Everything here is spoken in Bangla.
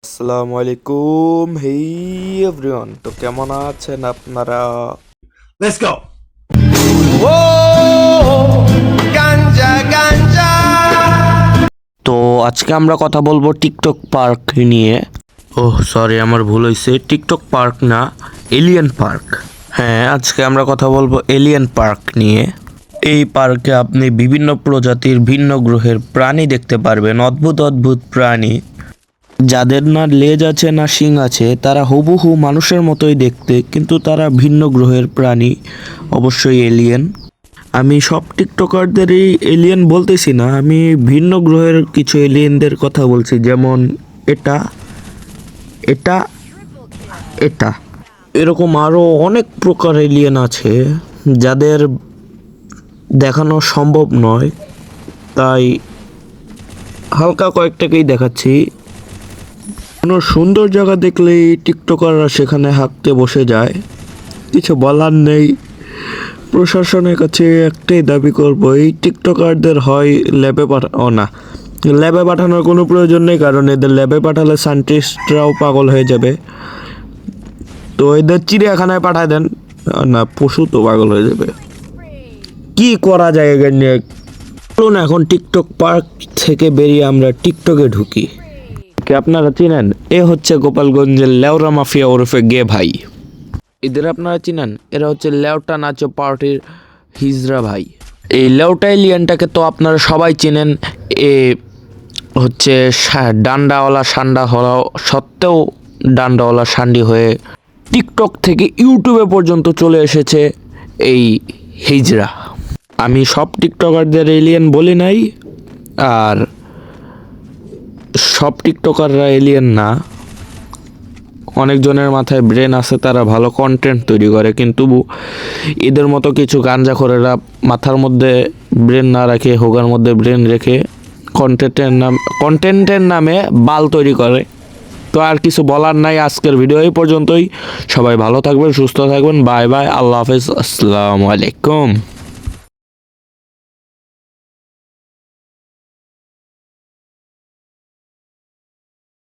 আসসালামু আলাইকুম হেই এভরিওয়ান, তো কেমন আছেন আপনারা? Let's go. তো আজকে আমরা কথা বলবো টিকটক পার্ক নিয়ে। ওহ সরি, আমার ভুল হয়েছে, টিকটক পার্ক না, এলিয়েন পার্ক। হ্যাঁ, আজকে আমরা কথা বলবো এলিয়েন পার্ক নিয়ে। এই পার্কে আপনি বিভিন্ন প্রজাতির ভিন্ন গ্রহের প্রাণী দেখতে পারবেন, অদ্ভুত অদ্ভুত প্রাণী যাদের না লেজ আছে না শিং আছে। তারা হুবহু মানুষের মতোই দেখতে, কিন্তু তারা ভিন্ন গ্রহের প্রাণী, অবশ্যই এলিয়েন। আমি সব টিকটকারদেরই এলিয়েন বলতেছি না, আমি ভিন্ন গ্রহের কিছু এলিয়েনদের কথা বলছি, যেমন এটা এটা এটা এরকম আরও অনেক প্রকার এলিয়েন আছে যাদের দেখানো সম্ভব নয়, তাই হালকা কয়েকটাকেই দেখাচ্ছি। কোনো সুন্দর জায়গা দেখলেই টিকটকাররা সেখানে হাঁকতে বসে যায়, কিছু বলার নেই। প্রশাসনের কাছে একটাই দাবি করব, এই টিকটকারদের হয় ল্যাবে ল্যাবে পাঠানোর কোনো প্রয়োজন নেই, কারণ এদের ল্যাবে পাঠালে সায়েন্টিস্টরাও পাগল হয়ে যাবে। তো এদের চিড়িয়াখানায় পাঠায় দেন না, পশু তো পাগল হয়ে যাবে। কি করা যায় এদের নিয়ে? চলুন এখন টিকটক পার্ক থেকে বেরিয়ে আমরা টিকটকে ঢুকি। কে আপনারা চিনেন? এ হচ্ছে গোপালগঞ্জের লেওরা মাফিয়া ওরফে গে ভাই। এদের আপনারা চিনেন? এরা হচ্ছে লেওটা নাচো পার্টির হিজরা ভাই। এই লেওটা এলিয়ানটাকে তো আপনারা সবাই চিনেন। এ হচ্ছে ডান্ডাওয়ালা সান্ডা হওয়া সত্ত্বেও ডান্ডাওয়ালা সান্ডি হয়ে টিকটক থেকে ইউটিউবে পর্যন্ত চলে এসেছে এই হিজরা। আমি সব টিকটকারদের এলিয়েন বলি নাই, আর সব টিকটকাররা এলিয়েন না। অনেকজনের মাথায় ব্রেন আছে, তারা ভালো কন্টেন্ট তৈরি করে, কিন্তু এদের মতো কিছু গাঞ্জাখোরেরা মাথার মধ্যে ব্রেন না রাখে, হোগার মধ্যে ব্রেন রেখে কন্টেন্টের নামে বাল তৈরি করে। তো আর কিছু বলার নাই, আজকের ভিডিও এই পর্যন্তই। সবাই ভালো থাকবেন, সুস্থ থাকবেন, বাই বাই, আল্লাহ হাফেজ, আসসালামু আলাইকুম।